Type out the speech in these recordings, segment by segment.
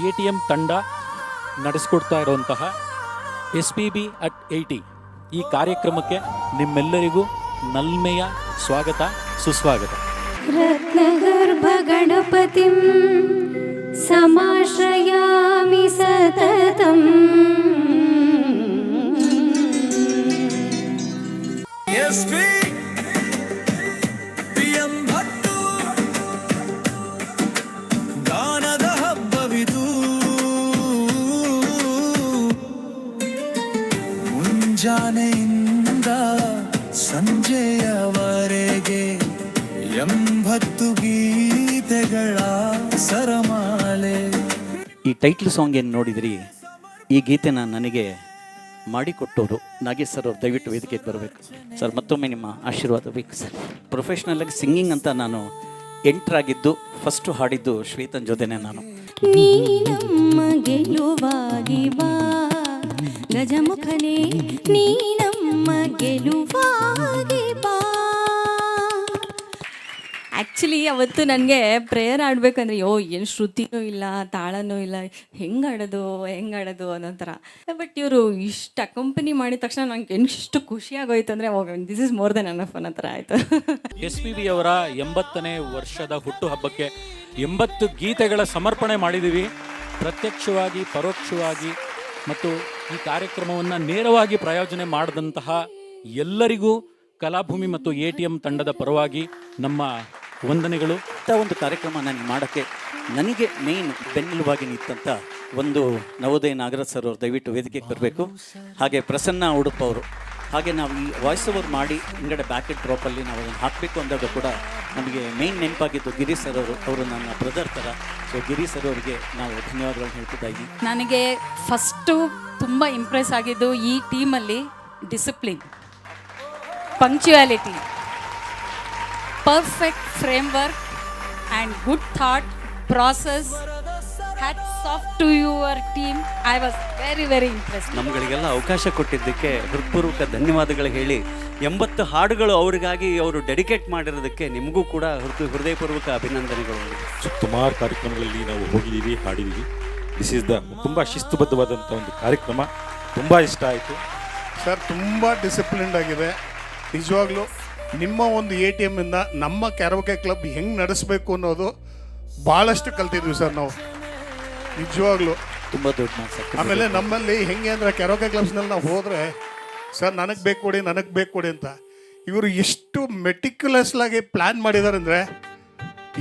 ATM ತಂಡ ನಡೆಸಿಕೊಡ್ತಾ ಇರುವಂತಹ SPB at 80 ಈ ಕಾರ್ಯಕ್ರಮಕ್ಕೆ ನಿಮ್ಮೆಲ್ಲರಿಗೂ ನಲ್ಮೆಯ ಸ್ವಾಗತ ಸುಸ್ವಾಗತ. ರತ್ನಗರ್ಭ ಗಣಪತಿಂ ಸಮಾಶ್ರಯಾಮಿ ಸತತಂ. ಗಾನದ ಹಬ್ಬವಿದು ಮುಂಜಾನೆಯಿಂದ ಸಂಜೆಯವರೆಗೆ 80 ಗೀತೆಗಳ ಸರಮಾಲೆ. ಈ ಟೈಟ್ಲ್ ಸಾಂಗ್ ಏನು ನೋಡಿದ್ರಿ, ಈ ಗೀತೆನ ನನಗೆ ಮಾಡಿಕೊಟ್ಟವರು ನಾಗೇಶ್ ಸರ್ ಅವ್ರು. ದಯವಿಟ್ಟು ವೇದಿಕೆಗೆ ಬರಬೇಕು ಸರ್. ಮತ್ತೊಮ್ಮೆ ನಿಮ್ಮ ಆಶೀರ್ವಾದ ಬೇಕು ಸರ್. ಪ್ರೊಫೆಷ್ನಲಾಗಿ ಸಿಂಗಿಂಗ್ ಅಂತ ನಾನು ಎಂಟ್ರಾಗಿದ್ದು, ಫಸ್ಟು ಹಾಡಿದ್ದು ಶ್ವೇತನ್ ಜೊತೆನೆ ನಾನು. ನೀ ನಮ್ಮ ಗೆಲುವಾಗಿ ಬಾ ಗಜಮುಖನೇ, ನೀ ನಮ್ಮ ಗೆಲುವಾಗಿ ಬಾ. ಆ್ಯಕ್ಚುಲಿ ಅವತ್ತು ನನಗೆ ಪ್ರೇಯರ್ ಆಡಬೇಕಂದ್ರೆ ಏನು ಶ್ರುತಿನೂ ಇಲ್ಲ, ತಾಳನೂ ಇಲ್ಲ, ಹೆಂಗೆ ಆಡೋದು ಅನ್ನೋ ಥರ. ಬಟ್ ಇವರು ಇಷ್ಟು ಅಕಂಪನಿ ಮಾಡಿದ ತಕ್ಷಣ ನಂಗೆ ಎಷ್ಟು ಖುಷಿ ಆಗೋಯ್ತು ಅಂದರೆ, this is more than enough ಅನ್ನೋ ಥರ ಆಯಿತು. SPB ಅವರ 80ನೇ ವರ್ಷದ ಹುಟ್ಟುಹಬ್ಬಕ್ಕೆ 80 ಗೀತೆಗಳ ಸಮರ್ಪಣೆ ಮಾಡಿದ್ದೀವಿ. ಪ್ರತ್ಯಕ್ಷವಾಗಿ, ಪರೋಕ್ಷವಾಗಿ ಮತ್ತು ಈ ಕಾರ್ಯಕ್ರಮವನ್ನು ನೇರವಾಗಿ ಪ್ರಾಯೋಜನೆ ಮಾಡಿದಂತಹ ಎಲ್ಲರಿಗೂ ಕಲಾಭೂಮಿ ಮತ್ತು ATM ತಂಡದ ಪರವಾಗಿ ನಮ್ಮ ವಂದನೆಗಳು. ಇಂಥ ಒಂದು ಕಾರ್ಯಕ್ರಮ ನನಗೆ ಮಾಡೋಕ್ಕೆ ನನಗೆ ಮೇಯ್ನ್ ಬೆನ್ನೆಲುಬಾಗಿ ನಿಂತಂಥ ಒಂದು ನವೋದಯ ನಾಗರಾಜ್ ಸರ್ ಅವರು ದಯವಿಟ್ಟು ವೇದಿಕೆಗೆ ಬರಬೇಕು. ಹಾಗೆ ಪ್ರಸನ್ನ ಉಡುಪ ಅವರು. ಹಾಗೆ ನಾವು ಈ ವಾಯ್ಸ್ ಓವರ್ ಮಾಡಿ ಹಿಂಗಡೆ ಬ್ಯಾಕೆಟ್ ಡ್ರಾಪಲ್ಲಿ ನಾವು ಅದನ್ನು ಹಾಕಬೇಕು ಅಂದಾಗ ಕೂಡ ನಮಗೆ ಮೇಯ್ನ್ ನೆನಪಾಗಿದ್ದು ಗಿರೀಶ್ ಸರ್ ಅವರು ನನ್ನ ಬ್ರದರ್ ಥರ. ಸೊ ಗಿರೀಶ್ ಸರ್ ಅವರಿಗೆ ನಾವು ಧನ್ಯವಾದಗಳನ್ನು ಹೇಳ್ತಿದ್ದ ಇದ್ದೀವಿ. ನನಗೆ ಫಸ್ಟು ತುಂಬ ಇಂಪ್ರೆಸ್ ಆಗಿದ್ದು ಈ ಟೀಮಲ್ಲಿ discipline, punctuality, perfect framework and good thought process. Hats off to your team. I was very impressed. ನಮ್ಗಳಿಗೆಲ್ಲ ಅವಕಾಶ ಕೊಟ್ಟಿದ್ದಕ್ಕೆ ಹೃತ್ಪೂರ್ವಕ ಧನ್ಯವಾದಗಳು ಹೇಳಿ, 80 ಹಾಡುಗಳು ಅವರಿಗಾಗಿ ಅವರು ಡೆಡಿಕೇಟ್ ಮಾಡಿರೋದಕ್ಕೆ ನಿಮಗೂ ಕೂಡ ಹೃದಯಪೂರ್ವಕ ಅಭಿನಂದನೆಗಳು. ಸುಮಾರು ಕಾರ್ಯಕ್ರಮಗಳಲ್ಲಿ ನಾವು ಹೋಗಿದ್ದೀವಿ, ಹಾಡಿದ್ದೀವಿ. ದಿಸ್ ಈಸ್ ದ ತುಂಬ ಶಿಸ್ತುಬದ್ಧವಾದಂಥ ಒಂದು ಕಾರ್ಯಕ್ರಮ. ತುಂಬ ಇಷ್ಟ ಆಯಿತು ಸರ್. ತುಂಬ ಡಿಸಿಪ್ಲಿನ್ಡ್ ಆಗಿದೆ ನಿಜವಾಗ್ಲೂ. ನಿಮ್ಮ ಒಂದು ATM ಇಂದ ನಮ್ಮ ಕ್ಯಾರೋಕೆ ಕ್ಲಬ್ ಹೆಂಗೆ ನಡೆಸಬೇಕು ಅನ್ನೋದು ಭಾಳಷ್ಟು ಕಲ್ತಿದ್ವಿ ಸರ್ ನಾವು ನಿಜವಾಗ್ಲೂ. ತುಂಬ ದೊಡ್ಡ ಮಾತು. ಆಮೇಲೆ ನಮ್ಮಲ್ಲಿ ಹೆಂಗೆ ಅಂದರೆ ಕ್ಯಾರೋಕೆ ಕ್ಲಬ್ಸ್ನಲ್ಲಿ ನಾವು ಹೋದರೆ ಸರ್ ನನಗೆ ಬೇಕು ಕೊಡಿ ಅಂತ ಇವರು ಎಷ್ಟು ಮೆಟಿಕ್ಯುಲಸ್ಲಾಗಿ ಪ್ಲ್ಯಾನ್ ಮಾಡಿದ್ದಾರೆ ಅಂದರೆ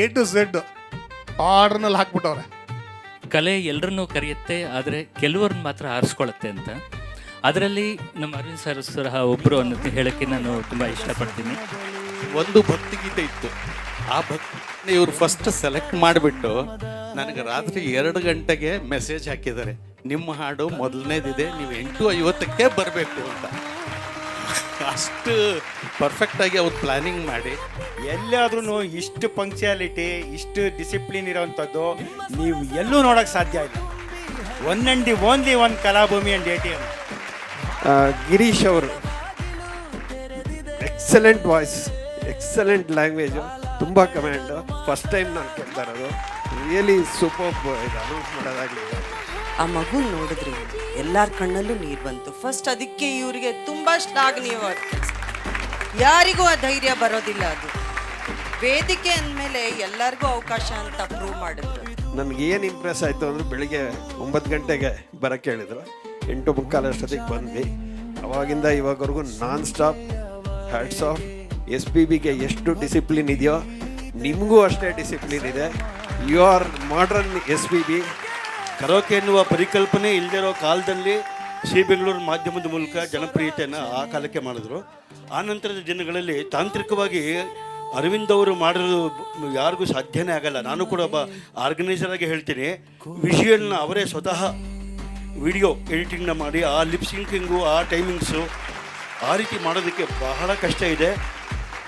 A to Z ಆರ್ಡ್ರ್ನಲ್ಲಿ ಹಾಕ್ಬಿಟ್ಟವ್ರೆ. ಕಲೆ ಎಲ್ಲರನ್ನೂ ಕರೆಯುತ್ತೆ, ಆದರೆ ಕೆಲವ್ರನ್ನ ಮಾತ್ರ ಆರಿಸ್ಕೊಳ್ಳುತ್ತೆ ಅಂತ. ಅದರಲ್ಲಿ ನಮ್ಮ ಅರವಿಂದ್ ಸರ್ ಸಹ ಒಬ್ಬರು ಅನ್ನೋದು ಹೇಳೋಕ್ಕೆ ನಾನು ತುಂಬ ಇಷ್ಟಪಡ್ತೀನಿ. ಒಂದು ಭಕ್ತಿಗೀತೆ ಇತ್ತು, ಆ ಭಕ್ತಿ ಇವರು ಫಸ್ಟ್ ಸೆಲೆಕ್ಟ್ ಮಾಡಿಬಿಟ್ಟು ನನಗೆ ರಾತ್ರಿ 2 ಗಂಟೆಗೆ ಮೆಸೇಜ್ ಹಾಕಿದ್ದಾರೆ, ನಿಮ್ಮ ಹಾಡು ಮೊದಲನೇದಿದೆ, ನೀವು 8:50ಕ್ಕೆ ಬರಬೇಕು ಅಂತ. ಅಷ್ಟು ಪರ್ಫೆಕ್ಟಾಗಿ ಅವ್ರು ಪ್ಲ್ಯಾನಿಂಗ್ ಮಾಡಿ ಎಲ್ಲಾದ್ರೂ ಇಷ್ಟು ಪಂಕ್ಚುಯಾಲಿಟಿ, ಇಷ್ಟು ಡಿಸಿಪ್ಲಿನ್ ಇರೋವಂಥದ್ದು ನೀವು ಎಲ್ಲೂ ನೋಡೋಕ್ಕೆ ಸಾಧ್ಯ ಇಲ್ಲ. One and the only one Kalabhoomi and ATM. Girish ಅವರು ಎಕ್ಸಲೆಂಟ್ ವಾಯ್ಸ್, ಎಕ್ಸಲೆಂಟ್ ಲ್ಯಾಂಗ್ವೇಜು, ತುಂಬ ಕಮೆಂಡು. ಫಸ್ಟ್ ಟೈಮ್ ನಾನು ಕೇಳ್ತಾ ಇರೋದು. Really super. ಇದು ಅನೌನ್ಸ್ ಮಾಡೋದಾಗಲಿ, ಆ ಮಗು ನೋಡಿದ್ರಿ ಎಲ್ಲರ ಕಣ್ಣಲ್ಲೂ ನೀರು ಬಂತು. ಫಸ್ಟ್ ಅದಕ್ಕೆ ಇವರಿಗೆ ತುಂಬ ಶ್ಲಾಘನೀಯವಾದ ಕೆಲಸ. ಯಾರಿಗೂ ಆ ಧೈರ್ಯ ಬರೋದಿಲ್ಲ. ಅದು ವೇದಿಕೆ ಅಂದಮೇಲೆ ಎಲ್ಲರಿಗೂ ಅವಕಾಶ ಅಂತ ಪ್ರೂವ್ ಮಾಡಿದ್ರು. ನನಗೇನು ಇಂಪ್ರೆಸ್ ಆಯಿತು ಅಂದರೆ, ಬೆಳಿಗ್ಗೆ 9 ಗಂಟೆಗೆ ಬರೋಕ್ಕೆ ಹೇಳಿದ್ರು, 8:45 ಅಷ್ಟೊತ್ತಿಗೆ ಬಂದ್ವಿ. ಅವಾಗಿಂದ ಇವಾಗವರೆಗೂ ನಾನ್ ಸ್ಟಾಪ್ ಹ್ಯಾಟ್ಸ್ ಆಫ್. SPBಗೆ ಎಷ್ಟು ಡಿಸಿಪ್ಲಿನ್ ಇದೆಯೋ ನಿಮಗೂ ಅಷ್ಟೇ ಡಿಸಿಪ್ಲಿನ್ ಇದೆ. You are modern SPB. Karaoke ಎನ್ನುವ ಪರಿಕಲ್ಪನೆ ಇಲ್ಲದಿರೋ ಕಾಲದಲ್ಲಿ ಸಿ ಬೆಂಗಳೂರು ಮಾಧ್ಯಮದ ಮೂಲಕ ಜನಪ್ರಿಯತೆಯನ್ನು ಆ ಕಾಲಕ್ಕೆ ಮಾಡಿದ್ರು. ಆ ನಂತರದ ದಿನಗಳಲ್ಲಿ ತಾಂತ್ರಿಕವಾಗಿ ಅರವಿಂದ್ ಅವರು ಮಾಡಿರೋದು ಯಾರಿಗೂ ಸಾಧ್ಯನೇ ಆಗಲ್ಲ. ನಾನು ಕೂಡ ಒಬ್ಬ ಆರ್ಗನೈಸರ್ ಆಗಿ ಹೇಳ್ತೀನಿ, ವಿಷುವಲ್ನ ಅವರೇ ಸ್ವತಃ ವಿಡಿಯೋ ಎಡಿಟಿಂಗ್ನ ಮಾಡಿ ಆ ಲಿಪ್ಸಿಂಕಿಂಗು, ಆ ಟೈಮಿಂಗ್ಸು, ಆ ರೀತಿ ಮಾಡೋದಕ್ಕೆ ಬಹಳ ಕಷ್ಟ ಇದೆ.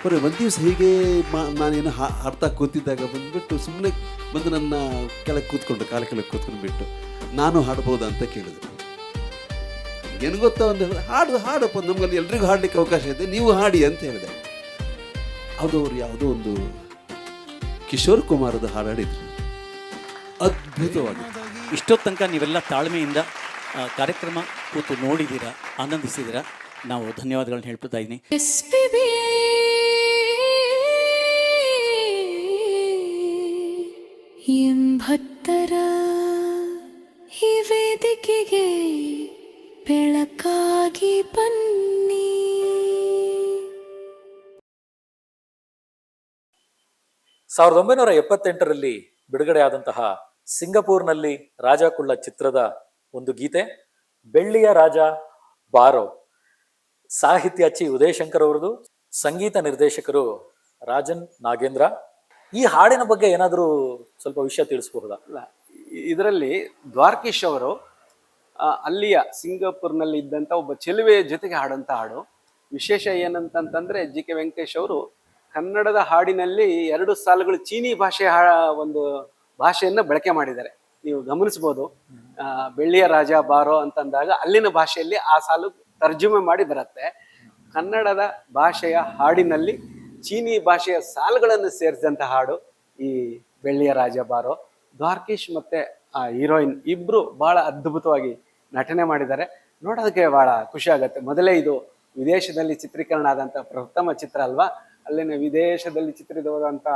ಬರೀ ಒಂದು ದಿವಸ ಹೀಗೆ ನಾನೇನು ಹಾಡ್ತಾ ಕೂತಿದ್ದಾಗ ಬಂದುಬಿಟ್ಟು ಸುಮ್ಮನೆ ಬಂದು ನನ್ನ ಕೆಳಗೆ ಕೂತ್ಕೊಂಡು ಕಾಲ ಕೆಳಗೆ ಕೂತ್ಕೊಂಡ್ಬಿಟ್ಟು ನಾನು ಹಾಡ್ಬೋದಾ ಅಂತ ಕೇಳಿದ್ರು. ಏನು ಗೊತ್ತಾ, ಒಂದು ಹಾಡಪ್ಪ, ನಮಗಲ್ಲಿ ಎಲ್ರಿಗೂ ಹಾಡಲಿಕ್ಕೆ ಅವಕಾಶ ಇದೆ, ನೀವು ಹಾಡಿ ಅಂತ ಹೇಳಿದೆ. ಅದು ಅವ್ರು ಯಾವುದೋ ಒಂದು ಕಿಶೋರ್ ಕುಮಾರದ ಹಾಡಾಡಿದ್ರು, ಅದ್ಭುತವಾಗಿತ್ತು. ಇಷ್ಟೊತ್ತು ತನಕ ನೀವೆಲ್ಲ ತಾಳ್ಮೆಯಿಂದ ಕಾರ್ಯಕ್ರಮ ಕೂತು ನೋಡಿದ್ದೀರಾ, ಆನಂದಿಸಿದ್ದೀರಾ. ನಾವು ಧನ್ಯವಾದಗಳನ್ನ ಹೇಳ್ತಾ ಇದ್ದೀನಿ. ಎಂಬತ್ತರ ಈ ವೇದಿಕೆಗೆ ಬೆಳಕಾಗಿ ಬನ್ನಿ. 1978ರಲ್ಲಿ ಬಿಡುಗಡೆಯಾದಂತಹ ಸಿಂಗಪೂರ್ನಲ್ಲಿ ರಾಜ ಕುಳ್ಳ ಚಿತ್ರದ ಒಂದು ಗೀತೆ, ಬೆಳ್ಳಿಯ ರಾಜ ಬಾರೋ. ಸಾಹಿತ್ಯ ಚಿ ಉದಯಶಂಕರ್ ಅವರದು, ಸಂಗೀತ ನಿರ್ದೇಶಕರು ರಾಜನ್ ನಾಗೇಂದ್ರ. ಈ ಹಾಡಿನ ಬಗ್ಗೆ ಏನಾದರೂ ಸ್ವಲ್ಪ ವಿಷಯ ತಿಳಿಸಬಹುದಾ? ಇದರಲ್ಲಿ ದ್ವಾರಕೀಶ್ ಅವರು ಅಲ್ಲಿಯ ಸಿಂಗಾಪುರ್ನಲ್ಲಿ ಇದ್ದಂಥ ಒಬ್ಬ ಚೆಲುವೆಯ ಜೊತೆಗೆ ಹಾಡಂತ ಹಾಡು. ವಿಶೇಷ ಏನಂತಂತಂದ್ರೆ ಜಿ ಕೆ ವೆಂಕಟೇಶ್ ಅವರು ಕನ್ನಡದ ಹಾಡಿನಲ್ಲಿ 2 ಸಾಲುಗಳು ಚೀನಿ ಭಾಷೆಯ ಒಂದು ಭಾಷೆಯನ್ನು ಬಳಕೆ ಮಾಡಿದ್ದಾರೆ. ನೀವು ಗಮನಿಸ್ಬೋದು, ಬೆಳ್ಳಿಯ ರಾಜ ಬಾರೋ ಅಂತಂದಾಗ ಅಲ್ಲಿನ ಭಾಷೆಯಲ್ಲಿ ಆ ಸಾಲು ತರ್ಜುಮೆ ಮಾಡಿ ಬರುತ್ತೆ. ಕನ್ನಡದ ಭಾಷೆಯ ಹಾಡಿನಲ್ಲಿ ಚೀನಿ ಭಾಷೆಯ ಸಾಲುಗಳನ್ನು ಸೇರಿಸಿದಂಥ ಹಾಡು ಈ ಬೆಳ್ಳಿಯ ರಾಜ ಬಾರೋ. ದ್ವಾರಕೀಶ್ ಮತ್ತೆ ಆ ಹೀರೋಯಿನ್ ಇಬ್ರು ಬಹಳ ಅದ್ಭುತವಾಗಿ ನಟನೆ ಮಾಡಿದ್ದಾರೆ. ನೋಡೋದಕ್ಕೆ ಬಹಳ ಖುಷಿ ಆಗುತ್ತೆ. ಮೊದಲೇ ಇದು ವಿದೇಶದಲ್ಲಿ ಚಿತ್ರೀಕರಣ ಆದಂಥ ಪ್ರಥಮ ಚಿತ್ರ ಅಲ್ವಾ. ಅಲ್ಲಿನ ವಿದೇಶದಲ್ಲಿ ಚಿತ್ರಿತವಾದಂಥ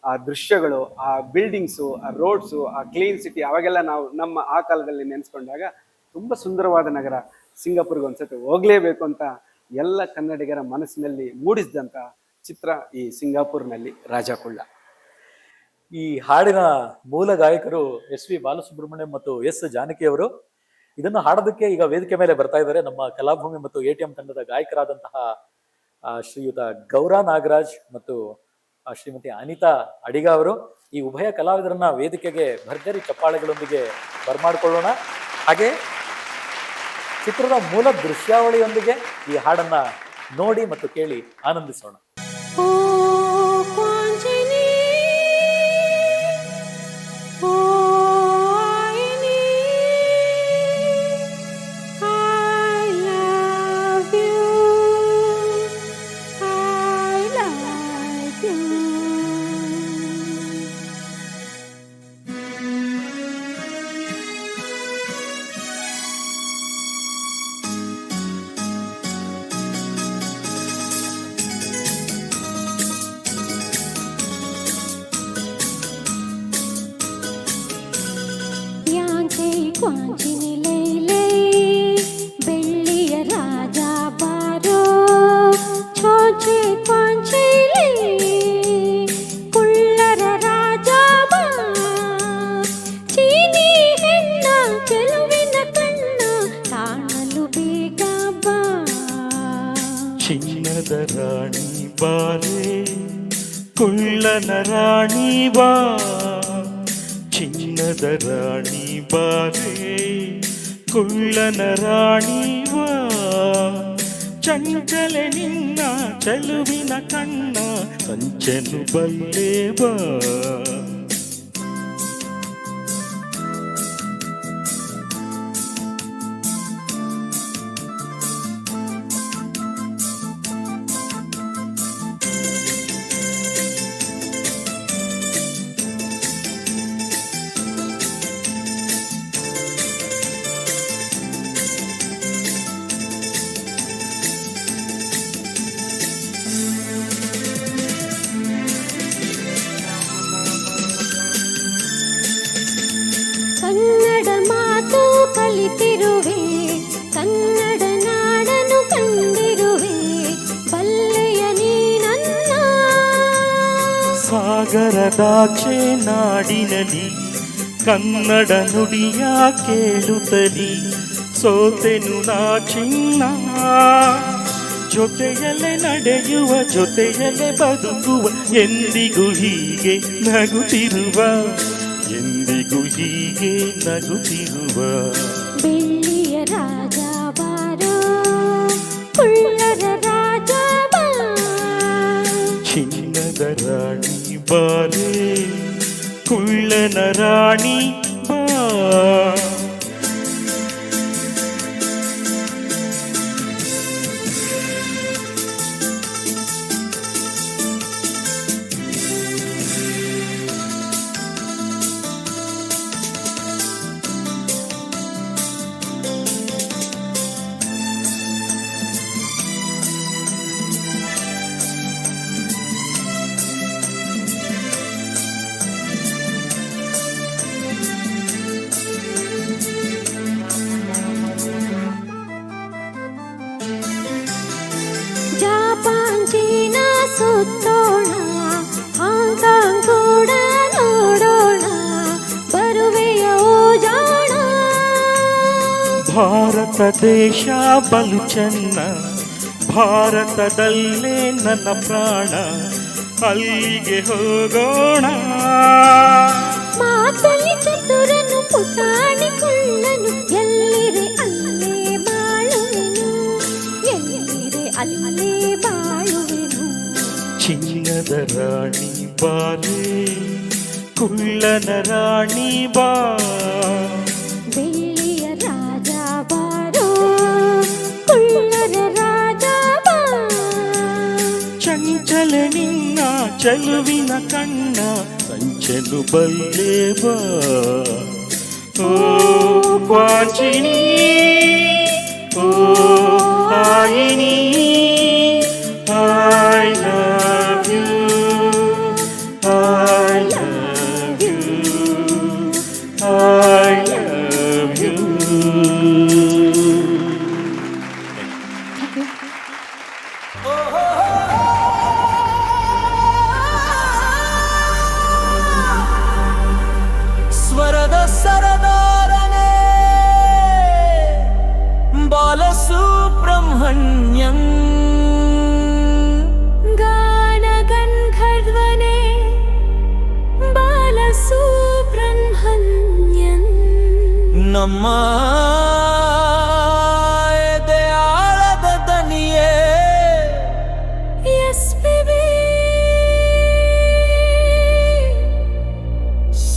ಆ ದೃಶ್ಯಗಳು, ಆ ಬಿಲ್ಡಿಂಗ್ಸು, ಆ ರೋಡ್ಸು, ಆ ಕ್ಲೀನ್ ಸಿಟಿ, ಅವಾಗೆಲ್ಲ ನಾವು ನಮ್ಮ ಆ ಕಾಲದಲ್ಲಿ ನೆನೆಸ್ಕೊಂಡಾಗ ತುಂಬ ಸುಂದರವಾದ ನಗರ. ಸಿಂಗಾಪುರ್ಗೆ ಒಂದ್ಸತಿ ಹೋಗ್ಲೇಬೇಕು ಅಂತ ಎಲ್ಲ ಕನ್ನಡಿಗರ ಮನಸ್ಸಿನಲ್ಲಿ ಮೂಡಿಸಿದಂಥ ಚಿತ್ರ ಈ ಸಿಂಗಾಪುರ್ನಲ್ಲಿ ರಾಜ ಕುಳ್ಳ. ಈ ಹಾಡಿನ ಮೂಲ ಗಾಯಕರು ಎಸ್ ವಿ ಬಾಲಸುಬ್ರಹ್ಮಣ್ಯಂ ಮತ್ತು ಎಸ್ ಜಾನಕಿ ಅವರು. ಇದನ್ನು ಹಾಡೋದಕ್ಕೆ ಈಗ ವೇದಿಕೆ ಮೇಲೆ ಬರ್ತಾ ಇದ್ದಾರೆ ನಮ್ಮ ಕಲಾಭೂಮಿ ಮತ್ತು ATM ತಂಡದ ಗಾಯಕರಾದಂತಹ ಶ್ರೀಯುತ ಗೌರಾ ನಾಗರಾಜ್ ಮತ್ತು ಶ್ರೀಮತಿ ಅನಿತಾ ಅಡಿಗ ಅವರು. ಈ ಉಭಯ ಕಲಾವಿದರನ್ನ ವೇದಿಕೆಗೆ ಭರ್ಜರಿ ಚಪ್ಪಾಳೆಗಳೊಂದಿಗೆ ಬರಮಾಡಿಕೊಳ್ಳೋಣ. ಹಾಗೆ ಚಿತ್ರದ ಮೂಲ ದೃಶ್ಯಾವಳಿಯೊಂದಿಗೆ ಈ ಹಾಡನ್ನ ನೋಡಿ ಮತ್ತು ಕೇಳಿ ಆನಂದಿಸೋಣ. ಬೆಳ್ಳಿಯ ರಾಜ ಬಾರೋ, ಛೋಚೆ ಪಾಂಚೇಲೆ ಕುಳ್ಳರ ರಾಜ ಬಾ, ಚೀನಿ ಹೆಣ್ಣ ಚೆಲುವಿನ ಕಣ್ಣ ಕಾಣಲು ಬೇಗ ಬಾ. ಚಿನ್ನದ ರಾಣಿ ಬಾರೆ, ಕುಳ್ಳನ ರಾಣಿ ಬಾ, ಚಿನ್ನದ ರಾಣಿ ಬಾರೆ, ಕುಳ್ಳನ ರಾಣಿ ಬಾ, ಚಂಚಲೆ ನಿನ್ನ ಚೆಲುವಿನ ಕಣ್ಣ ಸಂಚನು ಬಲ್ಲೆ ಬಾ. ಕನ್ನಡ ಮಾತು ಕಲಿತಿರುವೆ, ಕನ್ನಡ ನಾಡನು ಕಂಡಿರುವೆ, ಬಲ್ಲೆಯ ನೀನನ್ನ. ಸಾಗರದಾಚೆ ನಾಡಿನಲಿ ಕನ್ನಡ ನುಡಿಯ ಕೇಳುತ್ತಲಿ ಸೋತೆನು ನಾ ಚಿನ್ನ. ಜೊತೆಯಲ್ಲೇ ನಡೆಯುವ, ಜೊತೆಯಲ್ಲೇ ಬದುಕುವ, ಎಂದಿಗೂ ಹೀಗೆ ನಗುತ್ತಿರುವ, ಎಂದಿಗೂ ಹೀಗೆ ನಗುತ್ತಿರುವ. ಬೆಳ್ಳಿಯ ರಾಜ ಬಾರೋ, ಕುಳ್ಳರ ರಾಜ ಬಾ, ಚಿನ್ನದ ರಾಣಿ ಬಾರೆ, ಕುಳ್ಳನ ರಾಣಿ ಬಾ. ಪ್ರದೇಶ ಬಲು ಚೆನ್ನ, ಭಾರತದಲ್ಲೇ ನನ್ನ ಪ್ರಾಣ, ಅಲ್ಲಿಗೆ ಹೋಗೋಣ. ಮಾತಲ್ಲಿ ಚತುರನು ಪುಟಾಣಿ ಕುಳ್ಳನು, ಎಲ್ಲಿರೆ ಅಲ್ಲೇ ಬಾಳುವೆನು, ಎಲ್ಲಿರೆ ಅಲ್ಲೇ ಬಾಳುವೆನು. ಚಿನ್ನದ ರಾಣಿ ಬಾಲೆ, ಕುಳ್ಳನ ರಾಣಿ ಬಾ, ಬೆಳ್ಳಿಯ ರಾಜ ಬಾರೋ, ಕುಳ್ಳರ ರಾಜ ಬಾ. ಚಂಚಲ ನಿನ್ನ ಚೆಲುವಿನ ಕಣ್ಣ, ಸಂಚಲು ಬಲ್ಲೆ ಬಾ. ಓ ಕ್ವಾಚಿನಿ, ಓ ಆಯಿನಿ, I love you, I love you, I love you. ಸ್ವರದ ಸರದಾರನೇ Balasubrahmanyam, ಗಾನ ಗಂಧರ್ವನೇ ಬಾಲಸುಬ್ರಹ್ಮಣ್ಯನ್. ನಮ್ಮ ಎದೆಯಾಳದ ದನಿಯೇ SPB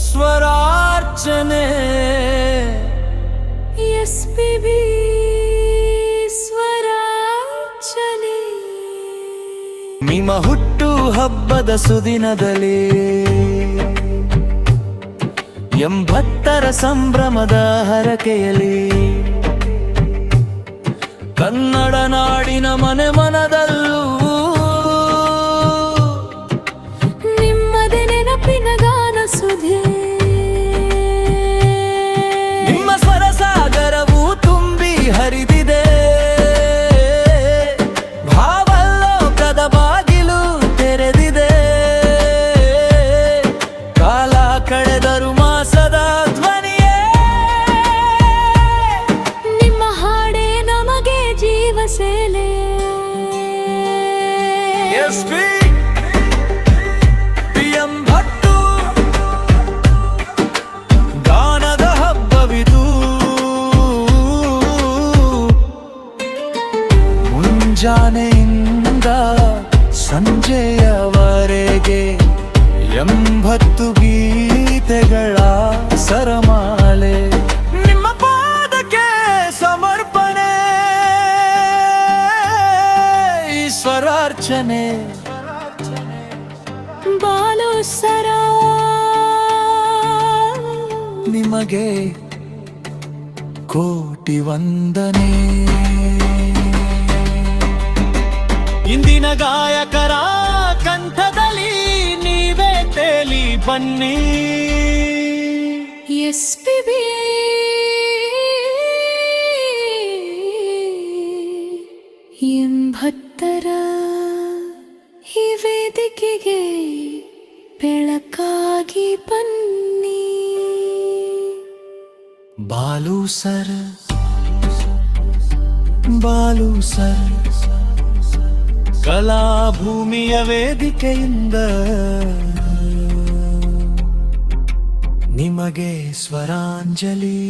ಸ್ವರಾರ್ಚನೆ, SPB ಸ್ವರಾರ್ಚನೆ. ನಿಮ್ಮ ಹುಟ್ಟು ಹಬ್ಬದ ಸುದಿನದಲ್ಲಿ 80ರ ಸಂಭ್ರಮದ ಹರಕೆಯಲ್ಲಿ, ಕನ್ನಡ ನಾಡಿನ ಮನೆ ಮನದಲ್ಲೂ ನಿಮ್ಮದೆ ನೆನಪಿನ ಗಾನ ಸುಧೆ. ನಿಮ್ಮ ಸ್ವರ ಸಾಗರವು ತುಂಬಿ ಹರಿದಿದೆ, ಭಾವಲ್ಲೋಕದ ಬಾಗಿಲು ತೆರೆದಿದೆ. ಕಾಲ ಕಳೆದರು ಮಾಸದ ಧ್ವನಿಯೇ, ನಿಮ್ಮ ಹಾಡೇ ನಮಗೆ ಜೀವ ಸೇಲೆ. PM ಭಟ್ಟು ಗಾನದ ಹಬ್ಬವಿದು, ಮುಂಜಾನೆಯಿಂದ ಸಂಜೆಯವರೆಗೆ 80 ಗೀತೆಗಳ ಸರಮಾಲೆ. ನಿಮ್ಮ ಪಾದಕ್ಕೆ ಸಮರ್ಪಣೆ, ಈಶ್ವರಾರ್ಚನೆ. ಬಾಲು ಸರ ನಿಮಗೆ ಕೋಟಿ ವಂದನೆ. ಇಂದಿನ ಗಾಯಕರ ಕಂಠದಲ್ಲಿ ನೀವೇ ತೇಲಿ ಬನ್ನಿ. SPB ಎಂಬತ್ತರ ಈ ವೇದಿಕೆಗೆ ಬೆಳಕಾಗಿ ಬನ್ನಿ. ಬಾಲು ಸರ್, ಬಾಲು ಸರ್, ಕಲಾಭೂಮಿಯ ವೇದಿಕೆಯಿಂದ ನಿಮಗೆ ಸ್ವರಾಂಜಲಿ.